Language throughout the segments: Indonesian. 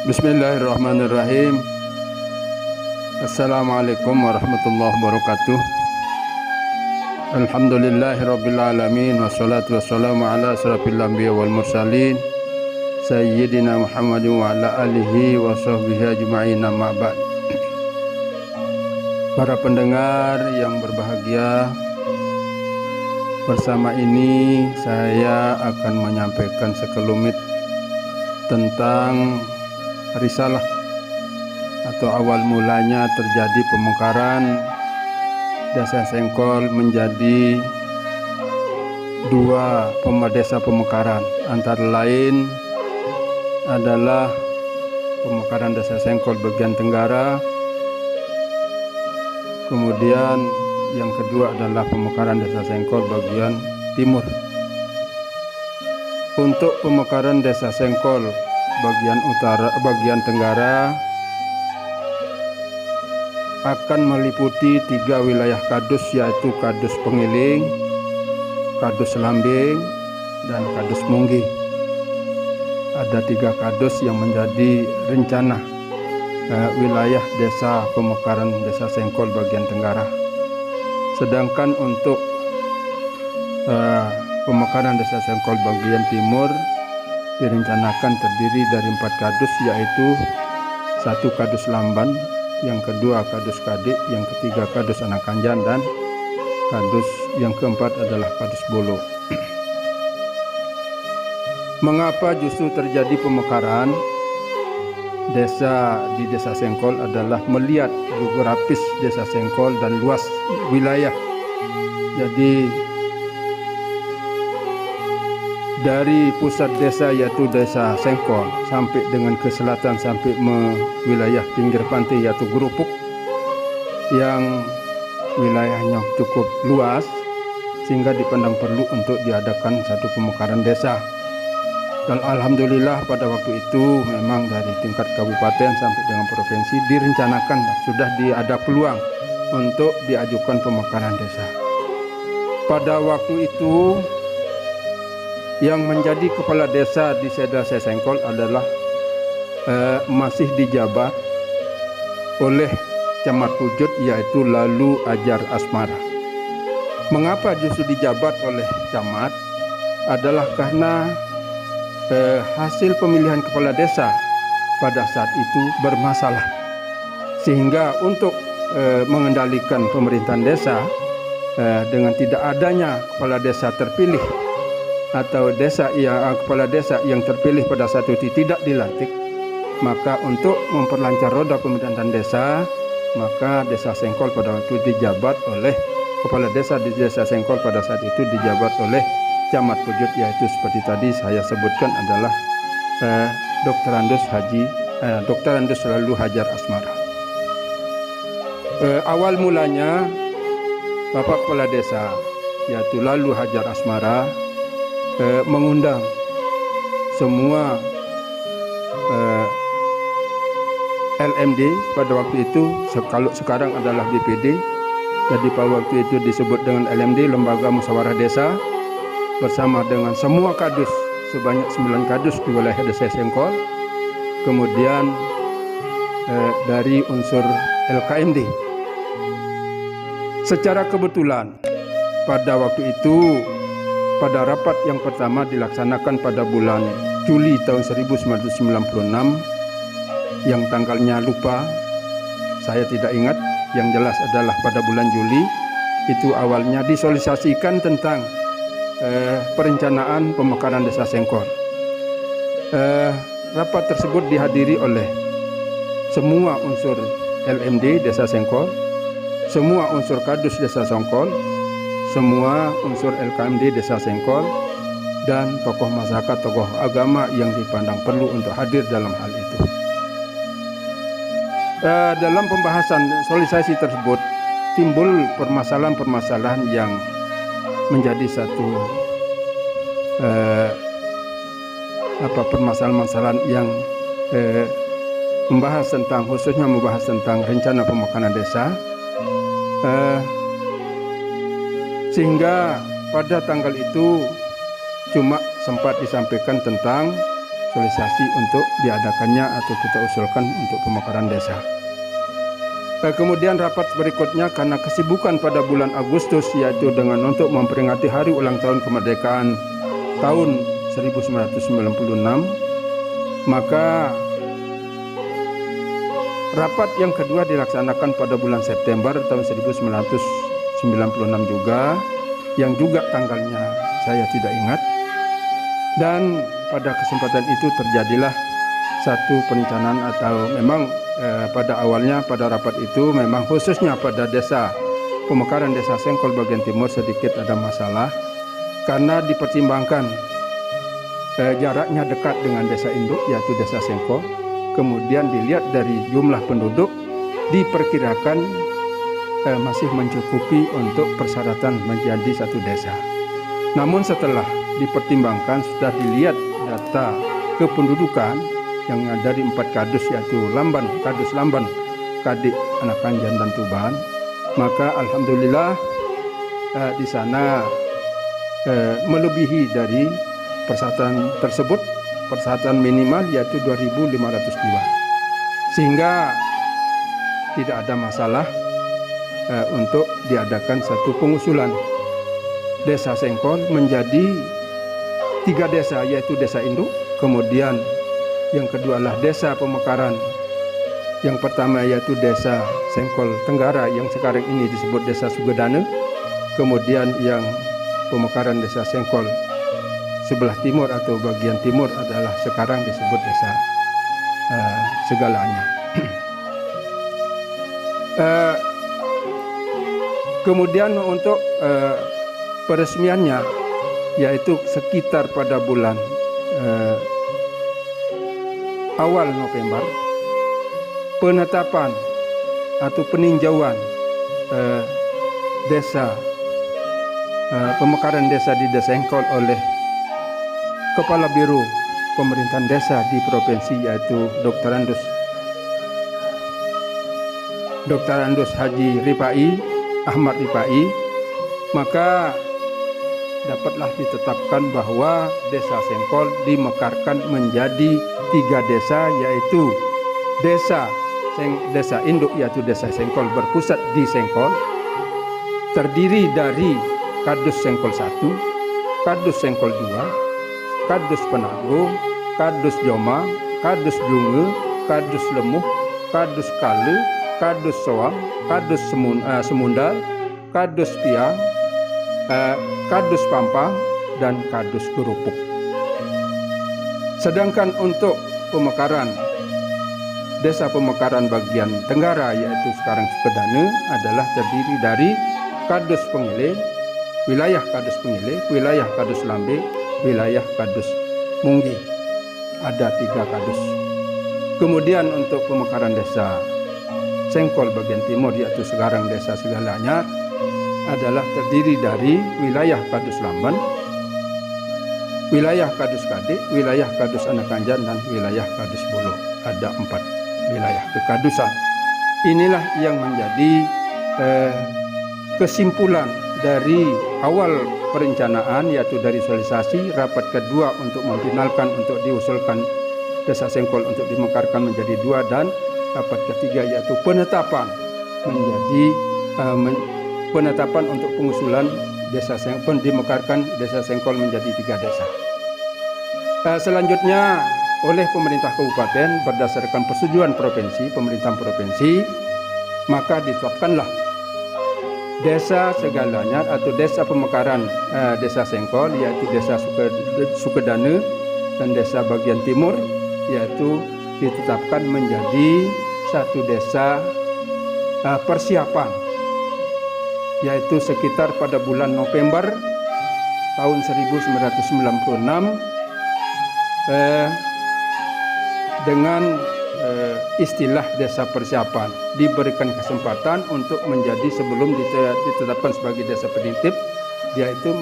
Bismillahirrahmanirrahim. Assalamualaikum warahmatullahi wabarakatuh. Alhamdulillahirrabbilalamin. Wassalatu wassalamu ala asrafil anbiya wal mursalin Sayyidina Muhammadin wa ala alihi wa sahbihi ajma'in, amma ba'd. Para pendengar yang berbahagia, bersama ini saya akan menyampaikan sekelumit tentang risalah atau awal mulanya terjadi pemekaran Desa Sengkol menjadi dua desa pemekaran, antara lain adalah pemekaran Desa Sengkol bagian Tenggara, kemudian yang kedua adalah pemekaran Desa Sengkol bagian Timur. Untuk pemekaran Desa Sengkol bagian Tenggara akan meliputi 3 wilayah kadus, yaitu Kadus Pengiling, Kadus Lambing, dan Kadus Munggi. Ada 3 kadus yang menjadi rencana wilayah desa pemekaran Desa Sengkol bagian Tenggara. Sedangkan untuk pemekaran Desa Sengkol bagian Timur direncanakan terdiri dari 4 kadus, yaitu 1 Kadus Lamban, yang kedua Kadus Kadik, yang ketiga Kadus Anakanjan, dan kadus yang keempat adalah Kadus Bolo. Mengapa justru terjadi pemekaran desa di Desa Sengkol adalah melihat geografis Desa Sengkol dan luas wilayah. Jadi dari pusat desa yaitu Desa Sengkol sampai dengan ke selatan sampai wilayah pinggir pantai yaitu Gerupuk, yang wilayahnya cukup luas sehingga dipandang perlu untuk diadakan satu pemekaran desa. Dan alhamdulillah pada waktu itu memang dari tingkat kabupaten sampai dengan provinsi direncanakan sudah ada peluang untuk diajukan pemekaran desa. Pada waktu itu yang menjadi kepala desa di Desa Sengkol adalah masih dijabat oleh Camat Pujut, yaitu Lalu Ajar Asmara. Mengapa justru dijabat oleh camat? Adalah karena hasil pemilihan kepala desa pada saat itu bermasalah, sehingga untuk mengendalikan pemerintahan desa dengan tidak adanya kepala desa terpilih atau kepala desa yang terpilih pada saat itu tidak dilantik, maka untuk memperlancar roda pemerintahan desa, maka Desa Sengkol pada waktu itu dijabat oleh kepala desa di Desa Sengkol pada saat itu dijabat oleh Camat Pujut, yaitu seperti tadi saya sebutkan adalah Dr. Andus Lalu Hajar Asmara. Awal mulanya Bapak Kepala Desa yaitu Lalu Hajar Asmara mengundang semua LMD pada waktu itu, kalau sekarang adalah DPD. Jadi pada waktu itu disebut dengan LMD, Lembaga Musyawarah Desa, bersama dengan semua kadus sebanyak 9 kadus di wilayah Desa Sengkol, kemudian dari unsur LKMD. Secara kebetulan pada waktu itu, pada rapat yang pertama dilaksanakan pada bulan Juli tahun 1996, yang tanggalnya lupa, saya tidak ingat, yang jelas adalah pada bulan Juli itu awalnya disosialisasikan tentang perencanaan pemekaran Desa Sengkol. Rapat tersebut dihadiri oleh semua unsur LMD Desa Sengkol, semua unsur kadus Desa Sengkol, semua unsur LKMD Desa Sengkol, dan tokoh masyarakat, tokoh agama yang dipandang perlu untuk hadir dalam hal itu. Dalam pembahasan sosialisasi tersebut timbul permasalahan-permasalahan yang menjadi satu permasalahan-permasalahan yang khususnya membahas tentang rencana pemekaran desa, sehingga pada tanggal itu cuma sempat disampaikan tentang sosialisasi untuk diadakannya atau kita usulkan untuk pemekaran desa. Kemudian rapat berikutnya karena kesibukan pada bulan Agustus, yaitu dengan untuk memperingati hari ulang tahun kemerdekaan tahun 1996, maka rapat yang kedua dilaksanakan pada bulan September tahun 1996 juga, yang juga tanggalnya saya tidak ingat. Dan pada kesempatan itu terjadilah satu perencanaan atau memang pada awalnya pada rapat itu memang khususnya pada desa pemekaran desa Sengkol bagian timur sedikit ada masalah karena dipertimbangkan jaraknya dekat dengan desa induk yaitu desa Sengkol. Kemudian dilihat dari jumlah penduduk diperkirakan masih mencukupi untuk persyaratan menjadi satu desa. Namun setelah dipertimbangkan sudah dilihat data kependudukan yang dari 4 kadus yaitu Kadus Lamban, Kadik, Anakanjan dan Tuban, maka alhamdulillah di sana melebihi dari persyaratan tersebut, persyaratan minimal yaitu 2.500 jiwa, sehingga tidak ada masalah untuk diadakan satu pengusulan desa Sengkol menjadi 3 desa, yaitu desa induk, kemudian yang kedua adalah desa pemekaran. Yang pertama yaitu desa Sengkol Tenggara yang sekarang ini disebut desa Sugedane. Kemudian yang pemekaran desa Sengkol sebelah timur atau bagian timur adalah sekarang disebut desa Segalanya. Kemudian untuk peresmiannya yaitu sekitar pada bulan awal November, penetapan atau peninjauan desa pemekaran desa di Desa Sengkol oleh Kepala Biro Pemerintahan Desa di provinsi yaitu Dr. Andus Haji Ahmad Rifai, maka dapatlah ditetapkan bahwa Desa Sengkol dimekarkan menjadi 3 desa, yaitu desa induk yaitu Desa Sengkol berpusat di Sengkol, terdiri dari Kadus Sengkol 1, Kadus Sengkol 2, Kadus Penago, Kadus Joma, Kadus Junge, Kadus Lemuh, Kadus Kale, Kadus Soang, Kadus Semundal, Kadus Piang, Kadus Pampang, dan Kadus Gerupuk. Sedangkan untuk pemekaran desa pemekaran bagian Tenggara yaitu sekarang Sugedane adalah terdiri dari Kadus Pengile, wilayah Kadus Pengile, wilayah Kadus Lambe, wilayah Kadus Munggi. Ada 3 kadus. Kemudian untuk pemekaran desa Sengkol bagian timur yaitu sekarang desa Segalanya adalah terdiri dari wilayah Kadus Lamban, wilayah Kadus Kadik, wilayah Kadus Anakanjan, dan wilayah Kadus Bolo. Ada 4 wilayah kekadusan. Inilah yang menjadi kesimpulan dari awal perencanaan, yaitu dari sosialisasi rapat kedua untuk memfinalkan untuk diusulkan Desa Sengkol untuk dimekarkan menjadi 2, dan rapat ketiga yaitu penetapan penetapan untuk pengusulan Desa Sengkol dimekarkan Desa Sengkol menjadi 3 desa. Selanjutnya oleh pemerintah kabupaten berdasarkan persetujuan provinsi, pemerintahan provinsi, maka ditetapkanlah Desa Segalanya atau desa pemekaran Desa Sengkol yaitu Desa Sugedane dan desa bagian timur yaitu ditetapkan menjadi satu desa persiapan, yaitu sekitar pada bulan November tahun 1996 dengan istilah desa persiapan diberikan kesempatan untuk menjadi sebelum ditetapkan sebagai desa penitip, yaitu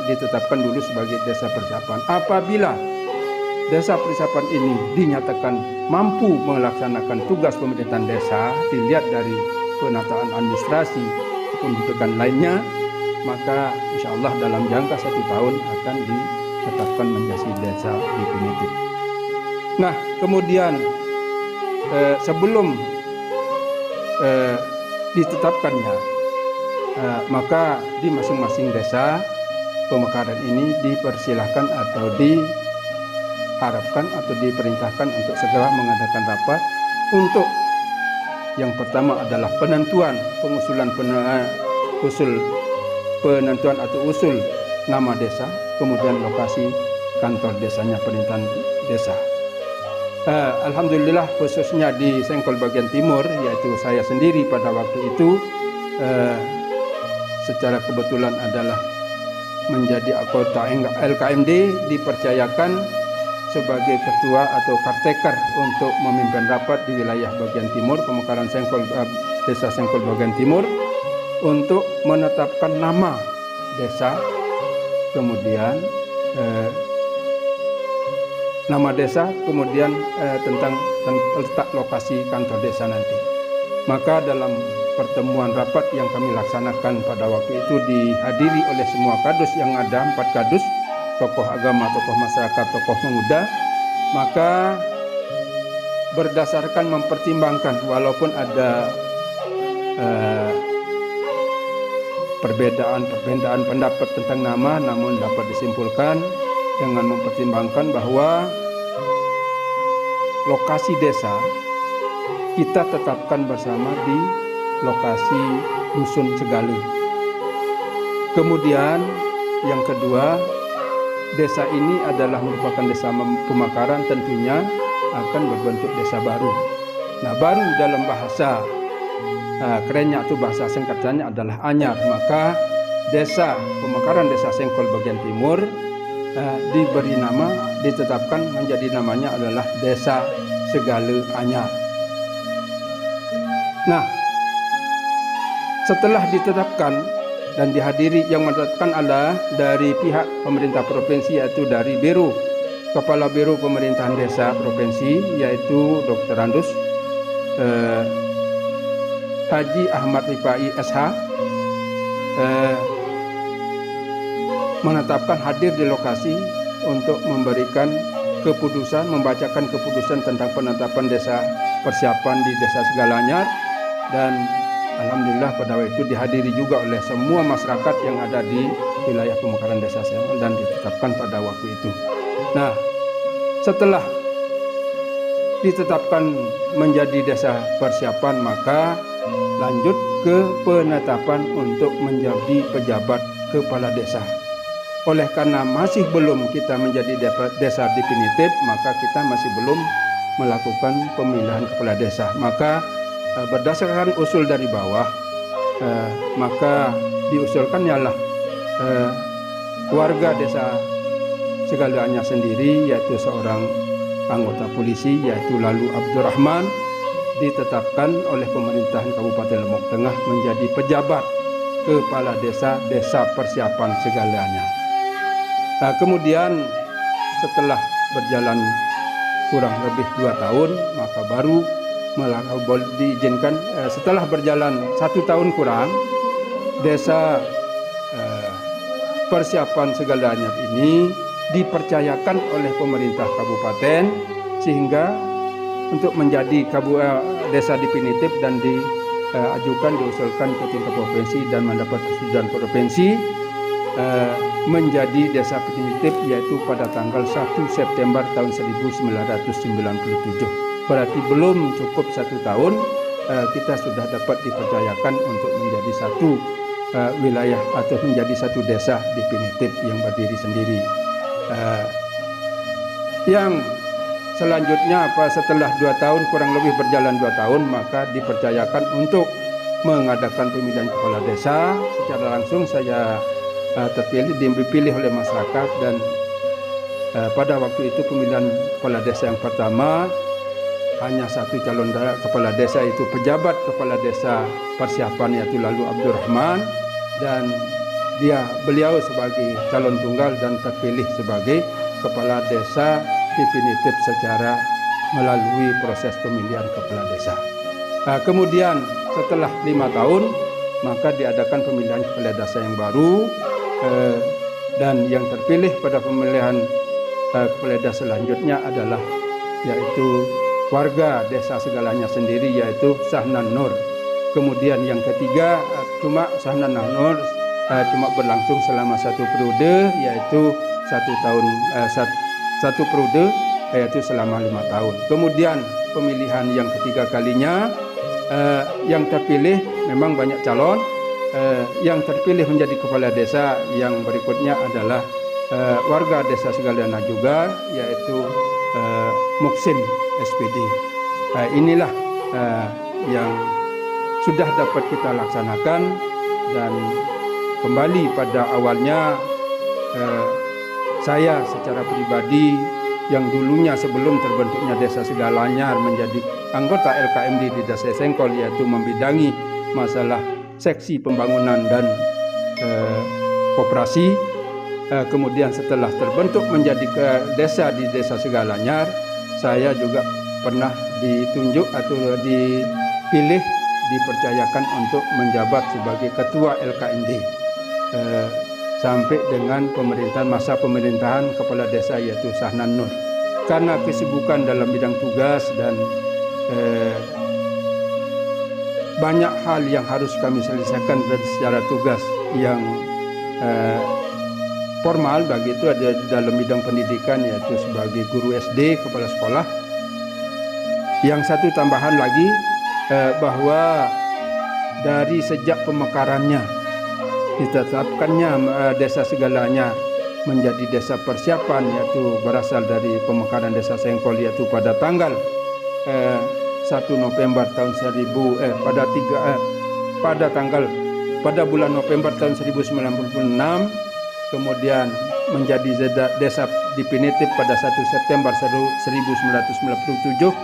ditetapkan dulu sebagai desa persiapan. Apabila desa persiapan ini dinyatakan mampu melaksanakan tugas pemerintahan desa, dilihat dari penataan administrasi kependudukan lainnya, maka insya Allah dalam jangka 1 tahun akan ditetapkan menjadi desa definitif. Nah, kemudian sebelum ditetapkannya, maka di masing-masing desa pemekaran ini dipersilahkan atau diharapkan atau diperintahkan untuk segera mengadakan rapat untuk yang pertama adalah penentuan penentuan atau usul nama desa, kemudian lokasi kantor desanya, pemerintahan desa. Alhamdulillah khususnya di Sengkol bagian timur, yaitu saya sendiri pada waktu itu secara kebetulan adalah menjadi anggota LKMD, dipercayakan sebagai ketua atau caretaker untuk memimpin rapat di wilayah bagian timur, pemekaran Sengkol, desa Sengkol bagian timur, untuk menetapkan nama desa, kemudian nama desa, kemudian tentang letak lokasi kantor desa nanti. Maka dalam pertemuan rapat yang kami laksanakan pada waktu itu dihadiri oleh semua kadus yang ada, 4 kadus, tokoh agama, tokoh masyarakat, tokoh pemuda. Maka berdasarkan mempertimbangkan, walaupun ada perbedaan pendapat tentang nama, namun dapat disimpulkan dengan mempertimbangkan bahwa lokasi desa kita tetapkan bersama di lokasi Dusun Segalu. Kemudian yang kedua, desa ini adalah merupakan desa pemekaran, tentunya akan berbentuk desa baru. Nah, baru dalam bahasa kerennya atau bahasa singkatannya adalah Anyar. Maka desa pemekaran desa Sengkol bagian timur diberi nama, ditetapkan menjadi namanya adalah Desa Segale Anyar. Nah, setelah ditetapkan dan dihadiri, yang menetapkan adalah dari pihak pemerintah provinsi, yaitu dari Biro, Kepala Biro Pemerintahan Desa Provinsi, yaitu Dr. Andus Haji Ahmad Rifai SH, menetapkan hadir di lokasi untuk memberikan keputusan, membacakan keputusan tentang penetapan desa persiapan di Desa Segale Anyar. Dan alhamdulillah pada waktu itu dihadiri juga oleh semua masyarakat yang ada di wilayah pemekaran desa Sengkol dan ditetapkan pada waktu itu. Nah, setelah ditetapkan menjadi desa persiapan, maka lanjut ke penetapan untuk menjadi pejabat kepala desa. Oleh karena masih belum kita menjadi desa definitif, maka kita masih belum melakukan pemilihan kepala desa. Maka berdasarkan usul dari bawah, maka diusulkan ialah warga desa Segale Anyar sendiri, yaitu seorang anggota polisi, yaitu Lalu Abdurrahman, ditetapkan oleh pemerintahan Kabupaten Lombok Tengah menjadi pejabat kepala desa Desa Persiapan Segale Anyar. Kemudian setelah berjalan kurang lebih 2 tahun, maka baru diizinkan, setelah berjalan 1 tahun kurang, Desa Persiapan Segale Anyar ini dipercayakan oleh pemerintah kabupaten, sehingga untuk menjadi desa definitif dan diusulkan ke tingkat provinsi dan mendapat persetujuan provinsi, menjadi desa definitif, yaitu pada tanggal 1 September tahun 1997. Berarti belum cukup 1 tahun kita sudah dapat dipercayakan untuk menjadi satu wilayah atau menjadi satu desa definitif yang berdiri sendiri. Yang selanjutnya setelah 2 tahun, kurang lebih berjalan 2 tahun, maka dipercayakan untuk mengadakan pemilihan kepala desa. Secara langsung saya dipilih oleh masyarakat, dan pada waktu itu pemilihan kepala desa yang pertama hanya 1 calon kepala desa, itu pejabat kepala desa persiapan, yaitu Lalu Abdurrahman, dan beliau sebagai calon tunggal dan terpilih sebagai kepala desa definitif secara melalui proses pemilihan kepala desa. Kemudian setelah 5 tahun maka diadakan pemilihan kepala desa yang baru, dan yang terpilih pada pemilihan kepala desa selanjutnya adalah yaitu warga desa Segalanyar sendiri, yaitu Sahnan Nur. Kemudian yang ketiga cuma Sahnan Nur cuma berlangsung selama 1 periode, yaitu 1 tahun, 1 periode yaitu selama 5 tahun. Kemudian pemilihan yang ketiga kalinya, yang terpilih memang banyak calon, yang terpilih menjadi kepala desa yang berikutnya adalah warga desa Segalanyar juga, yaitu Muksin SPD. Inilah yang sudah dapat kita laksanakan, dan kembali pada awalnya saya secara pribadi yang dulunya sebelum terbentuknya desa Segalanyar menjadi anggota LKMD di desa Sengkol, yaitu membidangi masalah seksi pembangunan dan koperasi. Kemudian setelah terbentuk menjadi desa di desa Segalanyar, saya juga pernah ditunjuk atau dipilih, dipercayakan untuk menjabat sebagai ketua LKMD sampai dengan masa pemerintahan kepala desa yaitu Sahnan Nur. Karena kesibukan dalam bidang tugas dan banyak hal yang harus kami selesaikan dan secara tugas yang formal, begitu ada dalam bidang pendidikan yaitu sebagai guru SD, kepala sekolah. Yang satu tambahan lagi, bahwa dari sejak pemekarannya ditetapkannya desa Segalanyar menjadi desa persiapan, yaitu berasal dari pemekaran desa Sengkol, yaitu pada tanggal 1 November tahun 1000 pada bulan November tahun 1096, kemudian menjadi desa definitif pada 1 September 1997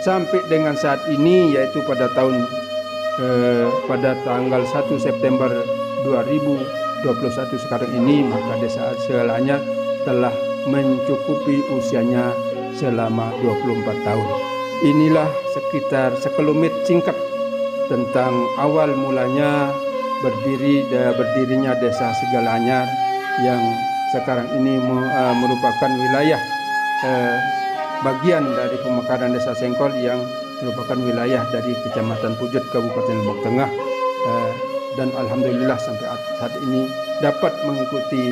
sampai dengan saat ini, yaitu pada tanggal 1 September 2021 sekarang ini, maka desa Segalanyar telah mencukupi usianya selama 24 tahun. Inilah sekitar sekelumit singkat tentang awal mulanya berdirinya desa Segalanyar yang sekarang ini merupakan wilayah bagian dari pemekaran desa Sengkol yang merupakan wilayah dari Kecamatan Pujut, Kabupaten Lombok Tengah, dan alhamdulillah sampai saat ini dapat mengikuti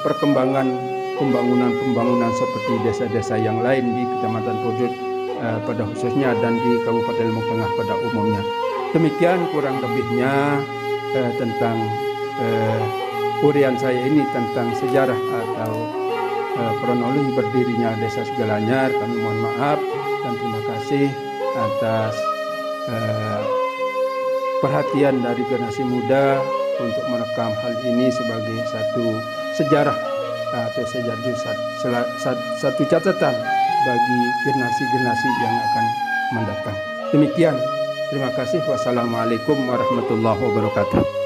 perkembangan pembangunan seperti desa-desa yang lain di Kecamatan Pujut pada khususnya dan di Kabupaten Lombok Tengah pada umumnya. Demikian kurang lebihnya tentang uraian saya ini tentang sejarah atau kronologi berdirinya desa Segalanyar. Kami mohon maaf dan terima kasih atas perhatian dari generasi muda untuk merekam hal ini sebagai satu sejarah atau satu catatan bagi generasi-generasi yang akan mendatang. Demikian, terima kasih. Wassalamualaikum warahmatullahi wabarakatuh.